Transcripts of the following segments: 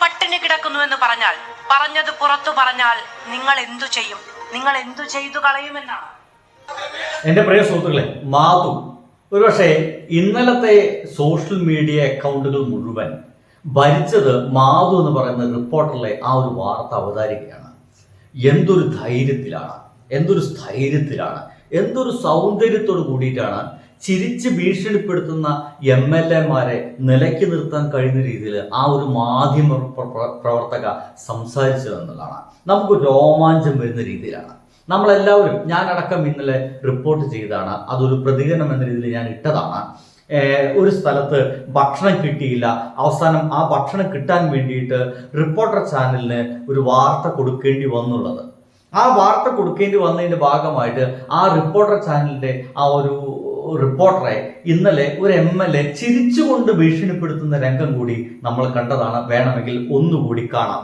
പട്ടിണി കിടക്കുന്നുവെന്ന് പറഞ്ഞാൽ പറഞ്ഞത് പുറത്തു പറഞ്ഞാൽ നിങ്ങൾ എന്തു ചെയ്യും? നിങ്ങൾ എന്തു ചെയ്തു കളയുമെന്നാണ്. എൻ്റെ പ്രിയ സുഹൃത്തുക്കളെ, മാധു ഒരുപക്ഷെ ഇന്നലത്തെ സോഷ്യൽ മീഡിയ അക്കൗണ്ടുകൾ മുഴുവൻ ഭരിച്ചത് മാധു എന്ന് പറയുന്ന റിപ്പോർട്ടറിലെ ആ ഒരു വാർത്ത അവതാരികയാണ്. എന്തൊരു ധൈര്യത്തിലാണ്, എന്തൊരു സ്ഥൈര്യത്തിലാണ്, എന്തൊരു സൗന്ദര്യത്തോട് കൂടിയിട്ടാണ് ചിരിച്ച് ഭീഷണിപ്പെടുത്തുന്ന MLA-മാരെ നിലയ്ക്ക് നിർത്താൻ കഴിയുന്ന രീതിയിൽ ആ ഒരു മാധ്യമ പ്രവർത്തക സംസാരിച്ചതെന്നുള്ളതാണ്. നമുക്ക് രോമാഞ്ചം വരുന്ന രീതിയിലാണ്. നമ്മളെല്ലാവരും, ഞാനടക്കം ഇന്നലെ റിപ്പോർട്ട് ചെയ്തതാണ്, അതൊരു പ്രതികരണം എന്ന രീതിയിൽ ഞാൻ ഇട്ടതാണ്. ഒരു സ്ഥലത്ത് ഭക്ഷണം കിട്ടിയില്ല, അവസാനം ആ ഭക്ഷണം കിട്ടാൻ വേണ്ടിയിട്ട് റിപ്പോർട്ടർ ചാനലിന് ഒരു വാർത്ത കൊടുക്കേണ്ടി വന്നുള്ളത്. ആ വാർത്ത കൊടുക്കേണ്ടി വന്നതിൻ്റെ ഭാഗമായിട്ട് ആ റിപ്പോർട്ടർ ചാനലിൻ്റെ ആ ഒരു റിപ്പോർട്ടറെ ഇന്നലെ ഒരു MLA ചിരിച്ചുകൊണ്ട് ഭീഷണിപ്പെടുത്തുന്ന രംഗം കൂടി നമ്മൾ കണ്ടതാണ്. വേണമെങ്കിൽ ഒന്നുകൂടി കാണാം.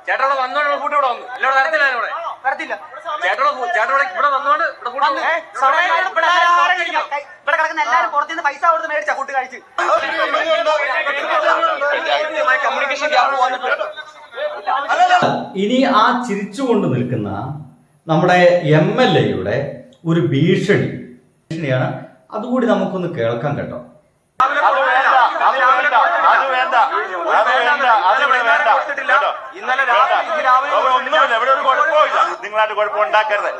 ചേട്ടനോട് വന്നോണ്ട് കൂട്ടി ഇവിടെ വന്നു, ഇല്ല വരത്തില്ല ഇവിടെ വന്നോണ്ട് ഇവിടെ കിടക്കുന്ന എല്ലാവരും പുറത്തുനിന്ന് പൈസ കൊടുത്ത് മേടിച്ചാ ഫുഡ് കഴിച്ച്. കമ്മ്യൂണിക്കേഷൻ ഗ്യാപ്പ് വന്നിട്ടുണ്ട്. ഇനി ആ ചിരിച്ചുകൊണ്ട് നിൽക്കുന്ന നമ്മുടെ MLA-യുടെ ഒരു ഭീഷണിയാണ്. അതുകൂടി നമുക്കൊന്ന് കേൾക്കാം കേട്ടോ. നിങ്ങളായിട്ട് കുഴപ്പം ഉണ്ടാക്കരുത്.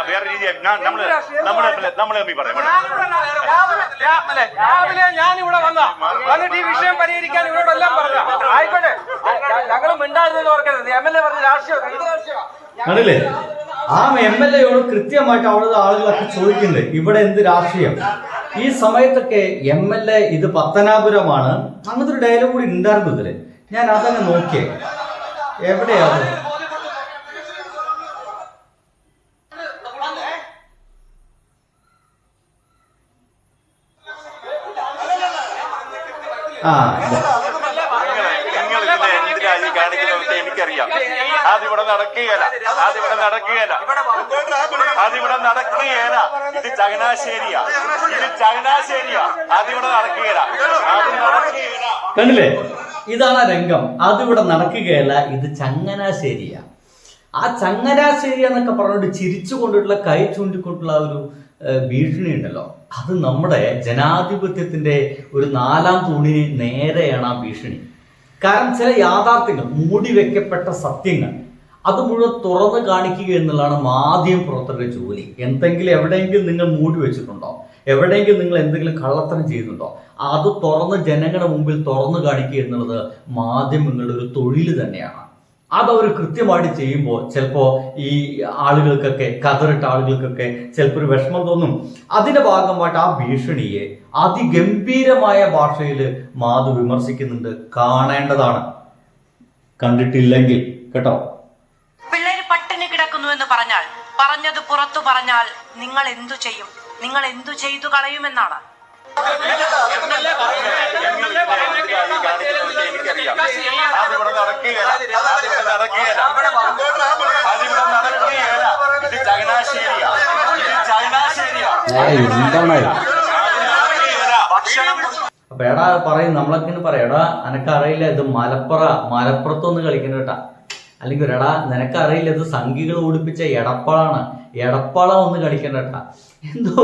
വേറെ രീതിയിൽ നമ്മള് പറയാം. രാവിലെ ഞാൻ ഇവിടെ വന്നിട്ട് ഈ വിഷയം പരിഹരിക്കാൻ ഇവരോടെല്ലാം പറഞ്ഞു. ആയിക്കോട്ടെ, ഞങ്ങളും മിണ്ടായിരുന്നെന്ന് ഓർക്കരുത്. MLA പറഞ്ഞ രാഷ്ട്രീയം ആണല്ലേ? ആ MLA-യോട് കൃത്യമായിട്ട് അവിടുത്തെ ആളുകളൊക്കെ ചോദിക്കുന്നുണ്ട്, ഇവിടെ എന്ത് രാഷ്ട്രീയം? ഈ സമയത്തൊക്കെ MLA ഇത് പത്തനാപുരമാണ്, അങ്ങനത്തെ ഒരു ഡയലോഗ് കൂടി ഉണ്ടായിരുന്നു ഇതില്. ഞാൻ അതങ്ങ് നോക്കിയേ, എവിടെയാണ് കാണിക്കുന്നതൊക്കെ എനിക്കറിയാം. അതിവിടെ നടക്കുകയല്ല, ഇത് ചങ്ങനാശ്ശേരിയാ, അതിവിടെ നടക്കുകയല്ല. കണ്ടില്ലേ? ഇതാണ് രംഗം. അതിവിടെ നടക്കുകയല്ല, ഇത് ചങ്ങനാശ്ശേരിയാ. ആ ചങ്ങനാശ്ശേരി എന്നൊക്കെ പറഞ്ഞിട്ട് ചിരിച്ചു കൊണ്ടിട്ടുള്ള, കൈ ചൂണ്ടിക്കൊണ്ടുള്ള ഒരു ഭീഷണി ഉണ്ടല്ലോ, അത് നമ്മുടെ ജനാധിപത്യത്തിന്റെ ഒരു നാലാം തൂണിന് നേരെയാണ് ആ ഭീഷണി. കാരണം ചില യാഥാർത്ഥ്യങ്ങൾ, മൂടി വെക്കപ്പെട്ട സത്യങ്ങൾ, അത് മുഴുവൻ തുറന്ന് കാണിക്കുക എന്നുള്ളതാണ് മാധ്യമ പ്രവർത്തകരുടെ ജോലി. എന്തെങ്കിലും എവിടെയെങ്കിലും നിങ്ങൾ മൂടി വെച്ചിട്ടുണ്ടോ, എവിടെയെങ്കിലും നിങ്ങൾ എന്തെങ്കിലും കള്ളത്തരം ചെയ്യുന്നുണ്ടോ, അത് തുറന്ന് ജനങ്ങളുടെ മുമ്പിൽ തുറന്നു കാണിക്കുക എന്നുള്ളത് മാധ്യമങ്ങളുടെ ഒരു തൊഴിൽ തന്നെയാണ്. അതവർ കൃത്യമായിട്ട് ചെയ്യുമ്പോൾ ചിലപ്പോൾ ഈ ആളുകൾക്കൊക്കെ, കതറിട്ട ആളുകൾക്കൊക്കെ ചിലപ്പോൾ ഒരു വിഷമം തോന്നും. അതിന്റെ ഭാഗമായിട്ട് ആ ഭീഷണിയെ അതിഗംഭീരമായ ഭാഷയിൽ മാധു വിമർശിക്കുന്നുണ്ട്. കാണേണ്ടതാണ്, കണ്ടിട്ടില്ലെങ്കിൽ കേട്ടോ. പിള്ളേര് പട്ടിണി കിടക്കുന്നുവെന്ന് പറഞ്ഞാൽ പറഞ്ഞത് പുറത്തു പറഞ്ഞാൽ നിങ്ങൾ എന്തു ചെയ്യും? നിങ്ങൾ എന്തു ചെയ്തു കളയുമെന്നാണ്. അപ്പൊ എടാ പറയും, നമ്മളൊക്കെ പറയാം, എടാ എനക്കറിയില്ല ഇത് മലപ്പുറത്തൊന്ന് കളിക്കുന്ന കേട്ടാ, അല്ലെങ്കിൽ എടാ നിനക്കറിയില്ല ഇത് സംഘികൾ ഓടിപ്പിച്ച എടപ്പാള ഒന്ന് കളിക്കണ്ട കേട്ടാ. എന്തോ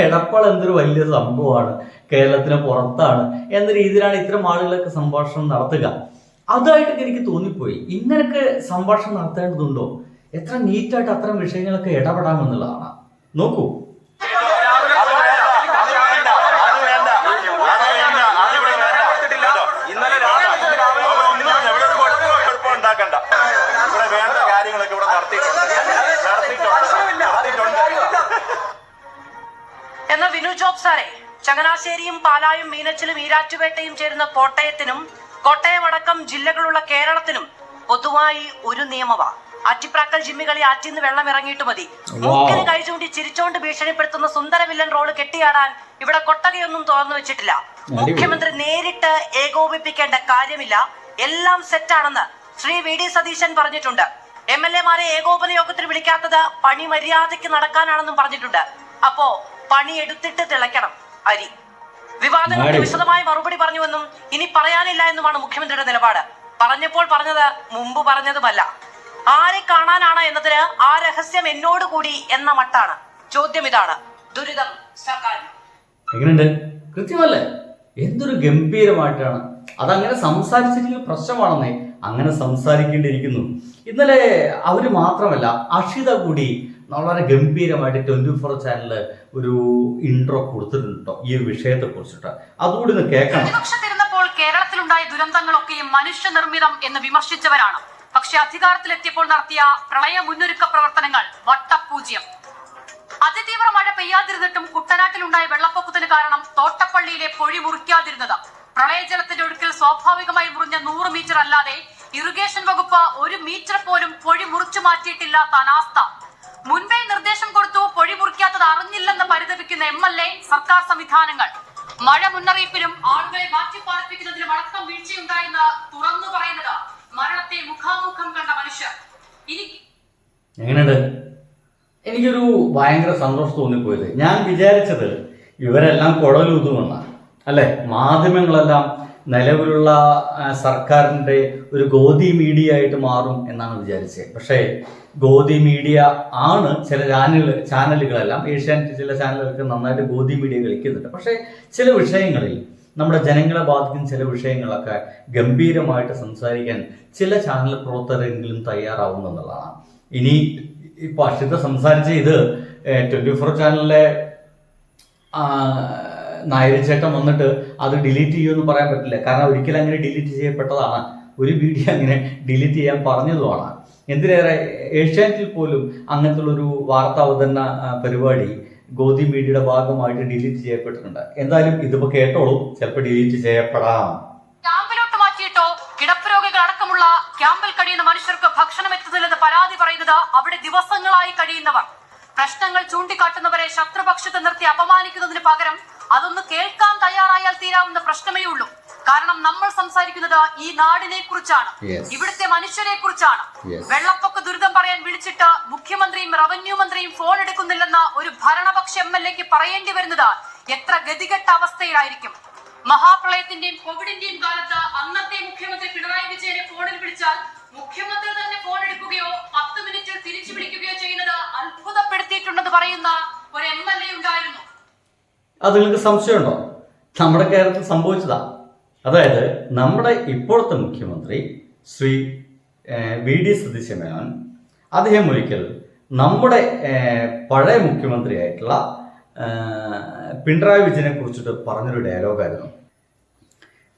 എടപ്പാള എന്തൊരു വലിയ സംഭവമാണ്, കേരളത്തിന് പുറത്താണ് എന്ന രീതിയിലാണ് ഇത്തരം ആളുകളൊക്കെ സംഭാഷണം നടത്തുക. അതായിട്ടൊക്കെ എനിക്ക് തോന്നിപ്പോയി. ഇങ്ങനൊക്കെ സംഭാഷണം നടത്തേണ്ടതുണ്ടോ? എത്ര നീറ്റായിട്ട് അത്തരം വിഷയങ്ങളൊക്കെ ഇടപെടാമെന്നുള്ളതാണ്. നോക്കൂ, വേണ്ട കാര്യങ്ങളൊക്കെ ഇവിടെ നടത്തിയിട്ടുണ്ട്. എന്നാൽ വിനു ജോബ് സാറേ, ചങ്ങനാശ്ശേരിയും പാലായും മീനച്ചിലും ഈരാറ്റുപേട്ടയും ചേരുന്ന കോട്ടയത്തിനും കോട്ടയമടക്കം ജില്ലകളുള്ള കേരളത്തിനും പൊതുവായി ഒരു നിയമമാ. ആറ്റിപ്രാക്കൽ ജിമ്മികളി ആറ്റിന്ന് വെള്ളം ഇറങ്ങിയിട്ട് മതി. മൂക്കിന് കൈ ചൂണ്ടി ചിരിച്ചോണ്ട് ഭീഷണിപ്പെടുത്തുന്ന സുന്ദര വില്ലൻ റോള് കെട്ടിയാടാൻ ഇവിടെ കൊട്ടകയൊന്നും തുറന്നു വെച്ചിട്ടില്ല. മുഖ്യമന്ത്രി നേരിട്ട് ഏകോപിപ്പിക്കേണ്ട കാര്യമില്ല, എല്ലാം സെറ്റാണെന്ന് ശ്രീ വി ഡി സതീശൻ പറഞ്ഞിട്ടുണ്ട്. MLA-മാരെ ഏകോപന യോഗത്തിന് വിളിക്കാത്തത് പണി മര്യാദയ്ക്ക് നടക്കാനാണെന്നും പറഞ്ഞിട്ടുണ്ട്. അപ്പോ പണി എടുത്തിട്ട് തിളയ്ക്കണം അരി. വിവാദങ്ങൾക്ക് വിശദമായ മറുപടി പറഞ്ഞുവെന്നും ഇനി പറയാനില്ല എന്നുമാണ് മുഖ്യമന്ത്രിയുടെ നിലപാട്. പറഞ്ഞപ്പോൾ പറഞ്ഞത് മുമ്പ് പറഞ്ഞതുമല്ല. ആരെ കാണാനാണ് എന്നതിന് ആ രഹസ്യം എന്നോട് കൂടി എന്ന മട്ടാണ്. ചോദ്യം ഇതാണ്, ദുരിതം സർക്കാരിന് എങ്ങനെയുണ്ട്? കൃത്യമല്ലേ? എന്തൊരു ഗംഭീരമായിട്ടാണ് അതങ്ങനെ സംസാരിച്ചിരിക്കുന്ന പ്രശ്നമാണെന്നേ. അങ്ങനെ സംസാരിക്കേണ്ടിയിരിക്കുന്നു. ഇന്നലെ അവര് മാത്രമല്ല, അക്ഷിത കൂടി വളരെ ഗംഭീരമായിട്ട് 24 ചാനലില് ഒരു ഇൻട്രോ കൊടുത്തിട്ടുണ്ടോ ഈ ഒരു വിഷയത്തെ കുറിച്ചിട്ട്. അതുകൂടി ഒന്ന് കേൾക്കണം. പ്രതിപക്ഷത്തിരുന്നപ്പോൾ കേരളത്തിലുണ്ടായ ദുരന്തങ്ങളൊക്കെയും മനുഷ്യനിർമ്മിതം എന്ന് വിമർശിച്ചവരാണ്. പക്ഷെ അധികാരത്തിലെത്തിയപ്പോൾ നടത്തിയ പ്രളയ മുന്നൊരുക്ക പ്രവർത്തനങ്ങൾ വട്ടപൂജ്യം. അതിതീവ്ര മഴ പെയ്യാതിരുന്നിട്ടും കുട്ടനാട്ടിലുണ്ടായ വെള്ളപ്പൊക്കത്തിന് കാരണം തോട്ടപ്പള്ളിയിലെ പൊഴി മുറിക്കാതിരുന്നത്. പ്രളയജലത്തിന്റെ ഒഴുക്കിൽ സ്വാഭാവികമായി മുറിഞ്ഞ 100 മീറ്റർ അല്ലാതെ ഇറിഗേഷൻ വകുപ്പ് 1 മീറ്റർ പോലും പൊഴി മുറിച്ചു മാറ്റിയിട്ടില്ലാത്ത അനാസ്ഥ. മുൻപേ നിർദ്ദേശം കൊടുത്തു, പൊഴി മുറിക്കാത്തത് അറിഞ്ഞില്ലെന്ന് പരിതപിക്കുന്ന MLA, സർക്കാർ സംവിധാനങ്ങൾ. മഴ മുന്നറിയിപ്പിലും ആളുകളെ മാറ്റിപ്പാർപ്പിക്കുന്നതിലും അടക്കം വീഴ്ചയുണ്ടായെന്ന് തുറന്നു പറയുന്നത് മരണത്തെ മുഖാമുഖം കണ്ട മനുഷ്യർ. ഇനി എങ്ങനെയുണ്ട്? എനിക്കൊരു ഭയങ്കര സന്തോഷം തോന്നിപ്പോയത്. ഞാൻ വിചാരിച്ചത് ഇവരെല്ലാം കുടലൂതുമെന്നാണ് അല്ലെ, മാധ്യമങ്ങളെല്ലാം നിലവിലുള്ള സർക്കാരിൻ്റെ ഒരു ഗോദി മീഡിയ ആയിട്ട് മാറും എന്നാണ് വിചാരിച്ചത്. പക്ഷേ ഗോദി മീഡിയ ആണ് ചില ചാനലുകളെല്ലാം, ഏഷ്യാനെറ്റ് ചില ചാനലുകൾക്ക് നന്നായിട്ട് ഗോദി മീഡിയ കളിക്കുന്നുണ്ട്. പക്ഷേ ചില വിഷയങ്ങളിൽ, നമ്മുടെ ജനങ്ങളെ ബാധിക്കുന്ന ചില വിഷയങ്ങളൊക്കെ ഗംഭീരമായിട്ട് സംസാരിക്കാൻ ചില ചാനൽ പ്രവർത്തകരെങ്കിലും തയ്യാറാവുമെന്നുള്ളതാണ്. ഇനി ഇപ്പോൾ അക്ഷിത സംസാരിച്ച ഇത് 24 ചാനലിലെ നായരിച്ചേട്ടൻ വന്നിട്ട് അത് ഡിലീറ്റ് ചെയ്യുമെന്ന് പറയാൻ പറ്റില്ല. കാരണം ഒരിക്കലും അങ്ങനെ ഡിലീറ്റ് ചെയ്യപ്പെട്ടതാണ്. ഒരു വീഡിയോ അങ്ങനെ ഡിലീറ്റ് ചെയ്യാൻ പറഞ്ഞതുമാണ്. എന്തിനേറെ ഏഷ്യാനെറ്റിൽ പോലും അങ്ങനത്തെ ഒരു വാർത്താവതരണ പരിപാടി ഗോദി മീഡിയയുടെ ഭാഗമായിട്ട് ഡിലീറ്റ് ചെയ്യപ്പെട്ടിട്ടുണ്ട്. എന്തായാലും ഇതിപ്പോ കേട്ടോളൂ, ചിലപ്പോൾ ഡിലീറ്റ് ചെയ്യപ്പെടാം. ക്യാമ്പിലോട്ട് മാറ്റിയിട്ടോ കിടപ്പ് രോഗികൾ അടക്കമുള്ള ക്യാമ്പിൽ കഴിയുന്ന മനുഷ്യർക്ക് ഭക്ഷണം എത്തുന്നില്ലെന്ന് പരാതി പറയുന്നത് അവിടെ ദിവസങ്ങളായി കഴിയുന്നവർ. പ്രശ്നങ്ങൾ ചൂണ്ടിക്കാട്ടുന്നവരെ ശത്രുപക്ഷത്ത് നിർത്തി അപമാനിക്കുന്നതിന് പകരം അതൊന്ന് കേൾക്കാൻ തയ്യാറായാൽ തീരാവുന്ന പ്രശ്നമേ ഉള്ളൂ. കാരണം നമ്മൾ സംസാരിക്കുന്നത് ഈ നാടിനെ കുറിച്ചാണ്, ഇവിടുത്തെ മനുഷ്യരെ കുറിച്ചാണ്. വെള്ളപ്പൊക്ക ദുരിതം പറയാൻ വിളിച്ചിട്ട് മുഖ്യമന്ത്രിയും റവന്യൂ മന്ത്രിയും ഫോൺ എടുക്കുന്നില്ലെന്ന ഒരു ഭരണപക്ഷ MLA-ക്ക് പറയേണ്ടി വരുന്നത് എത്ര ഗതികെട്ട അവസ്ഥയിലായിരിക്കും. മഹാപ്രളയത്തിന്റെയും കോവിഡിന്റെയും കാലത്ത് അന്നത്തെ മുഖ്യമന്ത്രി പിണറായി വിജയനെ ഫോണിൽ വിളിച്ചാൽ മുഖ്യമന്ത്രി തന്നെ ഫോൺ എടുക്കുകയോ 10 മിനിറ്റിൽ തിരിച്ചു വിളിക്കുകയോ ചെയ്യുന്നത് അത്ഭുതപ്പെടുത്തിയിട്ടുണ്ടെന്ന് പറയുന്ന ഒരു MLA ഉണ്ടായിരുന്നു. അത് നിങ്ങൾക്ക് സംശയമുണ്ടോ? നമ്മുടെ കേരളത്തിൽ സംഭവിച്ചതാ. അതായത് നമ്മുടെ ഇപ്പോഴത്തെ മുഖ്യമന്ത്രി ശ്രീ വി ഡി സതീശൻ മേനോൻ, അദ്ദേഹം ഒരിക്കൽ നമ്മുടെ പഴയ മുഖ്യമന്ത്രിയായിട്ടുള്ള പിണറായി വിജയനെ കുറിച്ചിട്ട് പറഞ്ഞൊരു ഡയലോഗായിരുന്നു.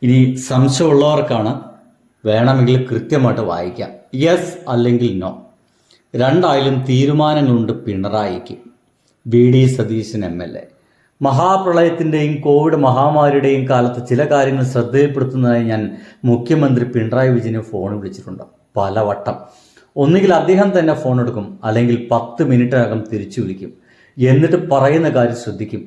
ഇനി സംശയമുള്ളവർക്കാണ് വേണമെങ്കിൽ കൃത്യമായിട്ട് വായിക്കാം. യെസ് അല്ലെങ്കിൽ നോ, രണ്ടായാലും തീരുമാനങ്ങളുണ്ട് പിണറായിക്ക്. വി ഡി സതീശൻ MLA മഹാപ്രളയത്തിൻ്റെയും കോവിഡ് മഹാമാരിയുടെയും കാലത്ത് ചില കാര്യങ്ങൾ ശ്രദ്ധയിൽപ്പെടുത്തുന്നതായി ഞാൻ മുഖ്യമന്ത്രി പിണറായി വിജയനെ ഫോൺ വിളിച്ചിട്ടുണ്ട് പലവട്ടം. ഒന്നുകിൽ അദ്ദേഹം തന്നെ ഫോൺ എടുക്കും, അല്ലെങ്കിൽ 10 മിനിറ്റിനകം തിരിച്ചു വിളിക്കും. എന്നിട്ട് പറയുന്ന കാര്യം ശ്രദ്ധിക്കും.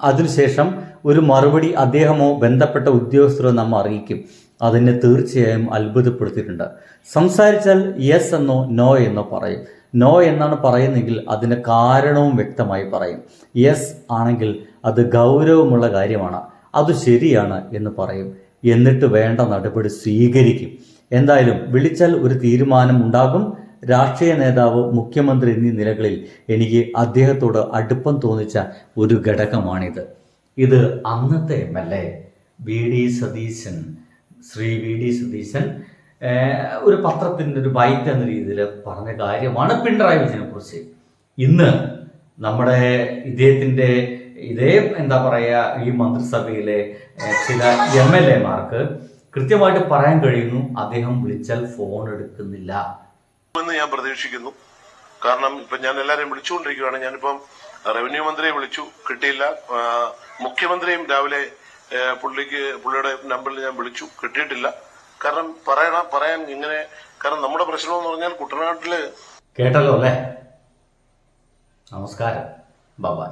അതിനുശേഷം ഒരു മറുപടി അദ്ദേഹമോ ബന്ധപ്പെട്ട ഉദ്യോഗസ്ഥരോ നമ്മെ അറിയിക്കും. അതിനെ തീർച്ചയായും അത്ഭുതപ്പെടുത്തിയിട്ടുണ്ട്. സംസാരിച്ചാൽ യെസ് എന്നോ നോ എന്നോ പറയും. നോ എന്നാണ് പറയുന്നതെങ്കിൽ അതിൻ്റെ കാരണവും വ്യക്തമായി പറയും. യെസ് ആണെങ്കിൽ അത് ഗൗരവമുള്ള കാര്യമാണ്, അത് ശരിയാണ് എന്ന് പറയും. എന്നിട്ട് വേണ്ട നടപടി സ്വീകരിക്കും. എന്തായാലും വിളിച്ചാൽ ഒരു തീരുമാനം ഉണ്ടാകും. രാഷ്ട്രീയ നേതാവ്, മുഖ്യമന്ത്രി എന്നീ നിലകളിൽ എനിക്ക് അദ്ദേഹത്തോട് അടുപ്പം തോന്നിച്ച ഒരു ഘടകമാണിത്. ഇത് അന്നത്തെ MLA V D Satheesan, Shri V D Satheesan ഒരു പത്രത്തിൻ്റെ ഒരു ബൈറ്റ് എന്ന രീതിയിൽ പറഞ്ഞ കാര്യമാണ് പിണറായി വിജയനെ കുറിച്ച്. ഇന്ന് നമ്മുടെ ഇദ്ദേഹത്തിൻ്റെ എന്താ പറയുക, ഈ മന്ത്രിസഭയിലെ ചില MLA-മാർക്ക് കൃത്യമായിട്ട് പറയാൻ കഴിയുന്നു, അദ്ദേഹം വിളിച്ചാൽ ഫോൺ എടുക്കുന്നില്ല എന്ന് ഞാൻ പ്രതീക്ഷിക്കുന്നു. കാരണം ഇപ്പൊ ഞാൻ എല്ലാവരെയും വിളിച്ചുകൊണ്ടിരിക്കുകയാണ്. ഞാനിപ്പം റവന്യൂ മന്ത്രിയെ വിളിച്ചു, കിട്ടിയില്ല. മുഖ്യമന്ത്രിയും രാവിലെ പുള്ളിയുടെ നമ്പറിൽ ഞാൻ വിളിച്ചു, കിട്ടിയിട്ടില്ല. കാരണം പറയാൻ ഇങ്ങനെ, കാരണം നമ്മുടെ പ്രശ്നം എന്ന് പറഞ്ഞാൽ കുട്ടനാട്ടില് കേട്ടല്ലോ അല്ലേ. നമസ്കാരം, ബൈ.